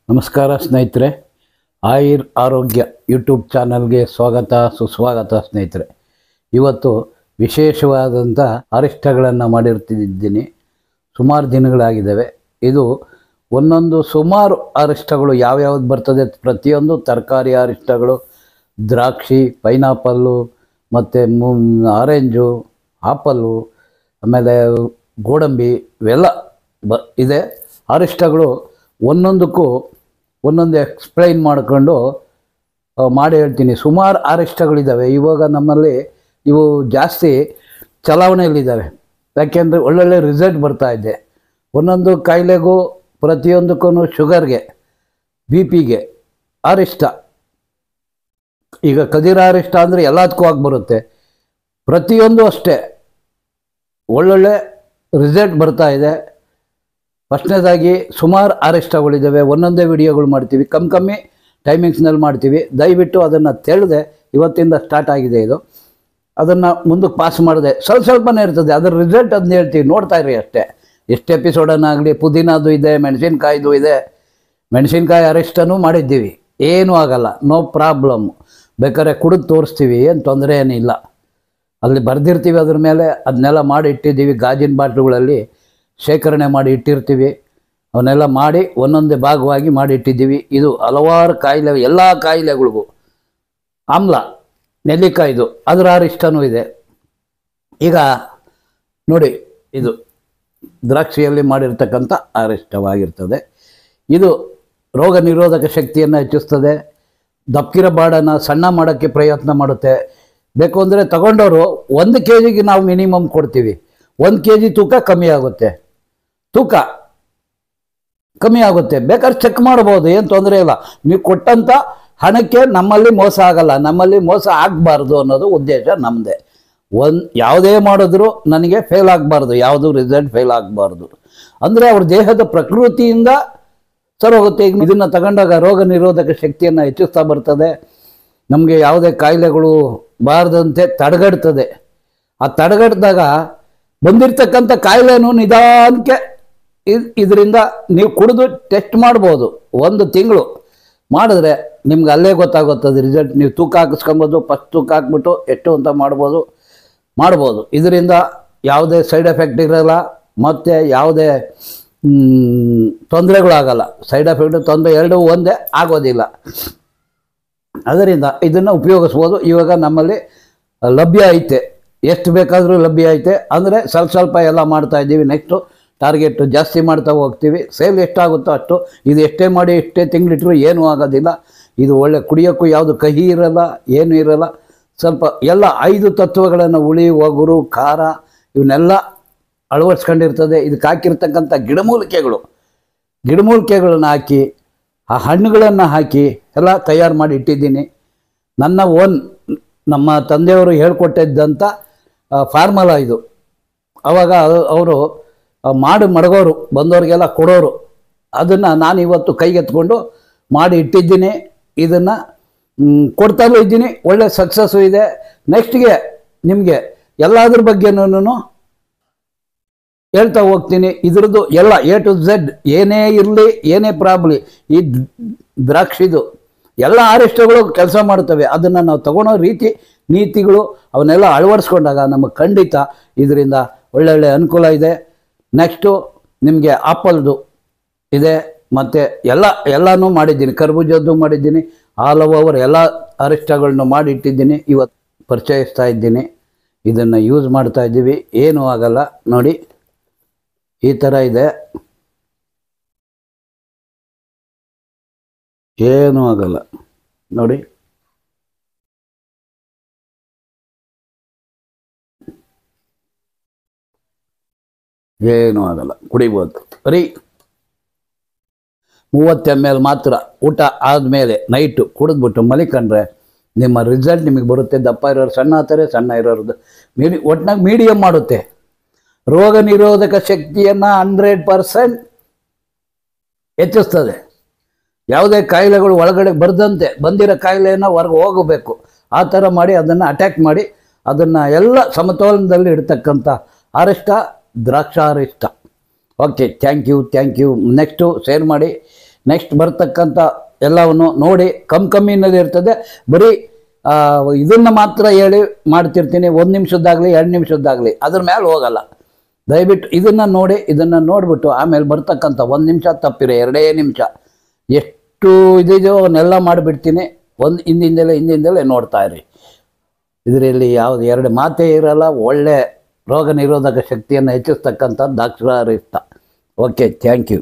ನಮಸ್ಕಾರ ಸ್ನೇಹಿತರೆ, ಆಯುರ್ ಆರೋಗ್ಯ ಯೂಟ್ಯೂಬ್ ಚಾನಲ್ಗೆ ಸ್ವಾಗತ ಸುಸ್ವಾಗತ ಸ್ನೇಹಿತರೆ. ಇವತ್ತು ವಿಶೇಷವಾದಂಥ ಅರಿಷ್ಟಗಳನ್ನು ಮಾಡಿರ್ತಿದ್ದೀನಿ. ಸುಮಾರು ದಿನಗಳಾಗಿದ್ದಾವೆ. ಇದು ಒಂದೊಂದು ಸುಮಾರು ಅರಿಷ್ಟಗಳು ಯಾವ್ಯಾವ್ದು ಬರ್ತದೆ, ಪ್ರತಿಯೊಂದು ತರಕಾರಿ ಅರಿಷ್ಟಗಳು, ದ್ರಾಕ್ಷಿ, ಪೈನಾಪಲ್ಲು ಮತ್ತು ಆರೆಂಜು, ಆಪಲ್ಲು, ಆಮೇಲೆ ಗೋಡಂಬಿ ಇವೆಲ್ಲ ಇದೆ. ಅರಿಷ್ಟಗಳು ಒಂದೊಂದಕ್ಕೂ ಒಂದೊಂದು ಎಕ್ಸ್ಪ್ಲೈನ್ ಮಾಡಿಕೊಂಡು ಮಾಡಿ ಹೇಳ್ತೀನಿ. ಸುಮಾರು ಅರಿಷ್ಟಗಳಿದ್ದಾವೆ. ಇವಾಗ ನಮ್ಮಲ್ಲಿ ಇವು ಜಾಸ್ತಿ ಚಲಾವಣೆಯಲ್ಲಿದ್ದಾವೆ. ಯಾಕೆಂದರೆ ಒಳ್ಳೊಳ್ಳೆ ರಿಸಲ್ಟ್ ಬರ್ತಾ ಇದೆ. ಒಂದೊಂದು ಕಾಯಿಲೆಗೂ, ಪ್ರತಿಯೊಂದಕ್ಕೂ, ಶುಗರ್ಗೆ, ಬಿ ಪಿಗೆ ಅರಿಷ್ಟ. ಈಗ ಖದೀರ ಅರಿಷ್ಟ ಅಂದರೆ ಎಲ್ಲದಕ್ಕೂ ಆಗಿ ಬರುತ್ತೆ. ಪ್ರತಿಯೊಂದು ಅಷ್ಟೇ ಒಳ್ಳೊಳ್ಳೆ ರಿಸಲ್ಟ್ ಬರ್ತಾ ಇದೆ. ಫಸ್ಟ್ನೇದಾಗಿ ಸುಮಾರು ಅರಿಷ್ಟಗಳಿದ್ದಾವೆ. ಒಂದೊಂದೇ ವಿಡಿಯೋಗಳು ಮಾಡ್ತೀವಿ, ಕಮ್ಮಿ ಟೈಮಿಂಗ್ಸ್ನಲ್ಲಿ ಮಾಡ್ತೀವಿ. ದಯವಿಟ್ಟು ಅದನ್ನು ತಿಳಿದೆ ಇವತ್ತಿಂದ ಸ್ಟಾರ್ಟ್ ಆಗಿದೆ ಇದು. ಅದನ್ನು ಮುಂದಕ್ಕೆ ಪಾಸ್ ಮಾಡಿದೆ. ಸ್ವಲ್ಪನೇ ಇರ್ತದೆ, ಅದರ ರಿಸಲ್ಟ್ ಅದನ್ನ ಹೇಳ್ತೀವಿ, ನೋಡ್ತಾ ಇರಿ ಅಷ್ಟೇ. ಎಷ್ಟು ಎಪಿಸೋಡನ್ನಾಗಲಿ. ಪುದೀನದು ಇದೆ, ಮೆಣಸಿನ್ಕಾಯ್ದು ಇದೆ. ಮೆಣಸಿನ್ಕಾಯಿ ಅರಿಷ್ಟನೂ ಮಾಡಿದ್ದೀವಿ, ಏನೂ ಆಗಲ್ಲ, ನೋ ಪ್ರಾಬ್ಲಮ್. ಬೇಕಾದ್ರೆ ಕುಡಿದು ತೋರಿಸ್ತೀವಿ, ಏನು ತೊಂದರೆ ಏನಿಲ್ಲ. ಅಲ್ಲಿ ಬರೆದಿರ್ತೀವಿ ಅದ್ರ ಮೇಲೆ. ಅದನ್ನೆಲ್ಲ ಮಾಡಿ ಇಟ್ಟಿದ್ದೀವಿ. ಗಾಜಿನ ಬಾಟ್ಲುಗಳಲ್ಲಿ ಶೇಖರಣೆ ಮಾಡಿ ಇಟ್ಟಿರ್ತೀವಿ. ಅವನ್ನೆಲ್ಲ ಮಾಡಿ ಒಂದೊಂದೇ ಭಾಗವಾಗಿ ಮಾಡಿ ಇಟ್ಟಿದ್ದೀವಿ. ಇದು ಹಲವಾರು ಕಾಯಿಲೆ, ಎಲ್ಲ ಕಾಯಿಲೆಗಳಿಗೂ. ಆಮ್ಲ, ನೆಲ್ಲಿಕಾಯ್ದು ಅದರ ಅರಿಷ್ಟನೂ ಇದೆ. ಈಗ ನೋಡಿ, ಇದು ದ್ರಾಕ್ಷಿಯಲ್ಲಿ ಮಾಡಿರ್ತಕ್ಕಂಥ ಅರಿಷ್ಟವಾಗಿರ್ತದೆ. ಇದು ರೋಗ ನಿರೋಧಕ ಶಕ್ತಿಯನ್ನು ಹೆಚ್ಚಿಸ್ತದೆ. ದಪ್ಪಿರೋ ಬಾಡನ್ನು ಸಣ್ಣ ಮಾಡೋಕ್ಕೆ ಪ್ರಯತ್ನ ಮಾಡುತ್ತೆ. ಬೇಕು ಅಂದರೆ ತಗೊಂಡವರು 1 kg ನಾವು ಮಿನಿಮಮ್ ಕೊಡ್ತೀವಿ. 1 kg ತೂಕ ಕಮ್ಮಿ ಆಗುತ್ತೆ. ತೂಕ ಕಮ್ಮಿ ಆಗುತ್ತೆ. ಬೇಕಾದ್ರೆ ಚೆಕ್ ಮಾಡ್ಬೋದು, ಏನು ತೊಂದರೆ ಇಲ್ಲ. ನೀವು ಕೊಟ್ಟಂಥ ಹಣಕ್ಕೆ ನಮ್ಮಲ್ಲಿ ಮೋಸ ಆಗಲ್ಲ. ನಮ್ಮಲ್ಲಿ ಮೋಸ ಆಗಬಾರ್ದು ಅನ್ನೋದು ಉದ್ದೇಶ ನಮ್ಮದೇ. ಯಾವುದೇ ಮಾಡಿದ್ರೂ ನನಗೆ ಫೇಲ್ ಆಗಬಾರ್ದು, ಯಾವುದು ರಿಸಲ್ಟ್ ಫೇಲ್ ಆಗಬಾರ್ದು. ಅಂದರೆ ಅವ್ರ ದೇಹದ ಪ್ರಕೃತಿಯಿಂದ ಸರಿ ಹೋಗುತ್ತೆ. ಈಗ ಇದನ್ನು ತಗೊಂಡಾಗ ರೋಗ ನಿರೋಧಕ ಶಕ್ತಿಯನ್ನು ಹೆಚ್ಚಿಸ್ತಾ ಬರ್ತದೆ. ನಮಗೆ ಯಾವುದೇ ಕಾಯಿಲೆಗಳು ಬಾರದಂತೆ ತಡೆಗಟ್ತದೆ. ಆ ತಡೆಗಟ್ಟಿದಾಗ ಬಂದಿರತಕ್ಕಂಥ ಕಾಯಿಲೆನೂ ನಿಧಾನಕ್ಕೆ ಇದರಿಂದ ನೀವು ಕುಡಿದು ಟೆಸ್ಟ್ ಮಾಡ್ಬೋದು. 1 ತಿಂಗಳು ಮಾಡಿದ್ರೆ ನಿಮ್ಗೆ ಅಲ್ಲೇ ಗೊತ್ತಾಗುತ್ತದೆ ರಿಸಲ್ಟ್. ನೀವು ತೂಕ ಹಾಕಿಸ್ಕೊಬೋದು. ಫಸ್ಟ್ ತೂಕ ಹಾಕ್ಬಿಟ್ಟು ಎಷ್ಟು ಅಂತ ಮಾಡ್ಬೋದು. ಇದರಿಂದ ಯಾವುದೇ ಸೈಡ್ ಎಫೆಕ್ಟ್ ಇರೋಲ್ಲ, ಮತ್ತು ಯಾವುದೇ ತೊಂದರೆಗಳಾಗಲ್ಲ. ಸೈಡ್ ಎಫೆಕ್ಟ್, ತೊಂದರೆ ಎರಡೂ ಒಂದೇ ಆಗೋದಿಲ್ಲ. ಅದರಿಂದ ಇದನ್ನು ಉಪಯೋಗಿಸ್ಬೋದು. ಇವಾಗ ನಮ್ಮಲ್ಲಿ ಲಭ್ಯ ಐತೆ, ಎಷ್ಟು ಬೇಕಾದರೂ ಲಭ್ಯ ಐತೆ. ಅಂದರೆ ಸ್ವಲ್ಪ ಎಲ್ಲ ಮಾಡ್ತಾಯಿದ್ದೀವಿ. ನೆಕ್ಸ್ಟು ಟಾರ್ಗೆಟು ಜಾಸ್ತಿ ಮಾಡ್ತಾ ಹೋಗ್ತೀವಿ. ಸೇಲ್ ಎಷ್ಟಾಗುತ್ತೋ ಅಷ್ಟು. ಇದು ಎಷ್ಟೇ ಮಾಡಿ ಎಷ್ಟೇ ತಿಂಗಳಿಟ್ರೂ ಏನೂ ಆಗೋದಿಲ್ಲ. ಇದು ಒಳ್ಳೆ ಕುಡಿಯೋಕ್ಕೂ ಯಾವುದು ಕಹಿ ಇರೋಲ್ಲ, ಏನೂ ಇರೋಲ್ಲ. ಸ್ವಲ್ಪ ಎಲ್ಲ 5 ತತ್ವಗಳನ್ನು, ಹುಳಿ, ಒಗರು, ಖಾರ ಇವನ್ನೆಲ್ಲ ಅಳವಡಿಸ್ಕೊಂಡಿರ್ತದೆ. ಇದಕ್ಕೆ ಹಾಕಿರ್ತಕ್ಕಂಥ ಗಿಡಮೂಲಿಕೆಗಳನ್ನು ಹಾಕಿ, ಆ ಹಣ್ಣುಗಳನ್ನು ಹಾಕಿ ಎಲ್ಲ ತಯಾರು ಮಾಡಿ ಇಟ್ಟಿದ್ದೀನಿ. ನಮ್ಮ ತಂದೆಯವರು ಹೇಳ್ಕೊಟ್ಟಿದ್ದಂಥ ಫಾರ್ಮುಲಾ ಇದು. ಆವಾಗ ಅವರು ಮಡಗೋರು, ಬಂದವ್ರಿಗೆಲ್ಲ ಕೊಡೋರು. ಅದನ್ನು ನಾನು ಇವತ್ತು ಕೈಗೆತ್ಕೊಂಡು ಮಾಡಿ ಇಟ್ಟಿದ್ದೀನಿ. ಇದನ್ನು ಕೊಡ್ತಾನೂ ಇದ್ದೀನಿ. ಒಳ್ಳೆ ಸಕ್ಸಸ್ಸು ಇದೆ. ನೆಕ್ಸ್ಟ್ಗೆ ನಿಮಗೆ ಎಲ್ಲದ್ರ ಬಗ್ಗೆನೂ ಹೇಳ್ತಾ ಹೋಗ್ತೀನಿ. ಇದ್ರದ್ದು ಎಲ್ಲ A to Z, ಏನೇ ಇರಲಿ, ಏನೇ ಪ್ರಾಬ್ಲಿ, ಈ ದ್ರಾಕ್ಷಿದು ಎಲ್ಲ ಅರಿಷ್ಟಗಳು ಕೆಲಸ ಮಾಡ್ತವೆ. ಅದನ್ನು ನಾವು ತಗೊಳ್ಳೋ ರೀತಿ, ನೀತಿಗಳು ಅವನ್ನೆಲ್ಲ ಅಳವಡಿಸ್ಕೊಂಡಾಗ ನಮಗೆ ಖಂಡಿತ ಇದರಿಂದ ಒಳ್ಳೊಳ್ಳೆ ಅನುಕೂಲ ಇದೆ. ನೆಕ್ಸ್ಟು ನಿಮಗೆ ಆಪಲ್ದು ಇದೆ, ಮತ್ತು ಎಲ್ಲನೂ ಮಾಡಿದ್ದೀನಿ. ಕರ್ಬೂಜದ್ದು ಮಾಡಿದ್ದೀನಿ. ಆಲ್ ಓವರ್ ಎಲ್ಲ ಅರಿಷ್ಟಗಳನ್ನ ಮಾಡಿ ಇಟ್ಟಿದ್ದೀನಿ. ಇವತ್ತು ಪರಿಚಯಿಸ್ತಾ ಇದ್ದೀನಿ. ಇದನ್ನು ಯೂಸ್ ಮಾಡ್ತಾ ಇದ್ದೀವಿ. ಏನೂ ಆಗಲ್ಲ. ನೋಡಿ, ಈ ಥರ ಇದೆ. ಏನೂ ಆಗಲ್ಲ. ನೋಡಿ, ಏನೂ ಆಗಲ್ಲ. ಕುಡಿಬೋದು. ಬರೀ 30 ml ಮಾತ್ರ ಊಟ ಆದಮೇಲೆ ನೈಟು ಕುಡಿದ್ಬಿಟ್ಟು ಮಲಿಕೊಂಡ್ರೆ ನಿಮ್ಮ ರಿಸಲ್ಟ್ ನಿಮಗೆ ಬರುತ್ತೆ. ದಪ್ಪ ಇರೋರು ಸಣ್ಣ ಆಗ್ತಾರೆ, ಸಣ್ಣ ಇರೋರ್ದು ಒಟ್ಟಿನಾಗ ಮೀಡಿಯಮ್ ಮಾಡುತ್ತೆ. ರೋಗ ನಿರೋಧಕ ಶಕ್ತಿಯನ್ನು 100% ಹೆಚ್ಚಿಸ್ತದೆ. ಯಾವುದೇ ಕಾಯಿಲೆಗಳು ಒಳಗಡೆ ಬರದಂತೆ, ಬಂದಿರೋ ಕಾಯಿಲೆಯನ್ನು ಹೊರಗೆ ಹೋಗಬೇಕು. ಆ ಥರ ಮಾಡಿ ಅದನ್ನು ಅಟ್ಯಾಕ್ ಮಾಡಿ ಅದನ್ನು ಎಲ್ಲ ಸಮತೋಲನದಲ್ಲಿ ಇಡ್ತಕ್ಕಂಥ ಅರಿಷ್ಟ ದ್ರಾಕ್ಷಾರಿಷ್ಟ. Okay, thank you. Next share ಮಾಡಿ. ನೆಕ್ಸ್ಟ್ ಬರ್ತಕ್ಕಂಥ ಎಲ್ಲವನ್ನು ನೋಡಿ ಕಮ್ಮಿನಲ್ಲಿ ಇರ್ತದೆ. ಬರೀ ಇದನ್ನು ಮಾತ್ರ ಹೇಳಿ ಮಾಡ್ತಿರ್ತೀನಿ, 1 ನಿಮಿಷದ್ದಾಗಲಿ 2 ನಿಮಿಷದ್ದಾಗಲಿ ಅದ್ರ ಮೇಲೆ ಹೋಗಲ್ಲ. ದಯವಿಟ್ಟು ಇದನ್ನು ನೋಡಿ, ಇದನ್ನು ನೋಡಿಬಿಟ್ಟು ಆಮೇಲೆ ಬರ್ತಕ್ಕಂಥ 1 ನಿಮಿಷ ತಪ್ಪಿರಿ 2 ನಿಮಿಷ ಎಷ್ಟು ಇದೆಯೋ ಅವನ್ನೆಲ್ಲ ಮಾಡಿಬಿಡ್ತೀನಿ. ಹಿಂದಿಂದಲೇ ನೋಡ್ತಾ ಇರಿ. ಇದರಲ್ಲಿ ಯಾವುದು 2 ಮಾತೇ ಇರಲ್ಲ. ಒಳ್ಳೆ ರೋಗ ನಿರೋಧಕ ಶಕ್ತಿಯನ್ನು ಹೆಚ್ಚಿಸ್ತಕ್ಕಂಥ ದಾಕ್ಷಾಯಹಾರಿಷ್ಟ. Okay, thank you.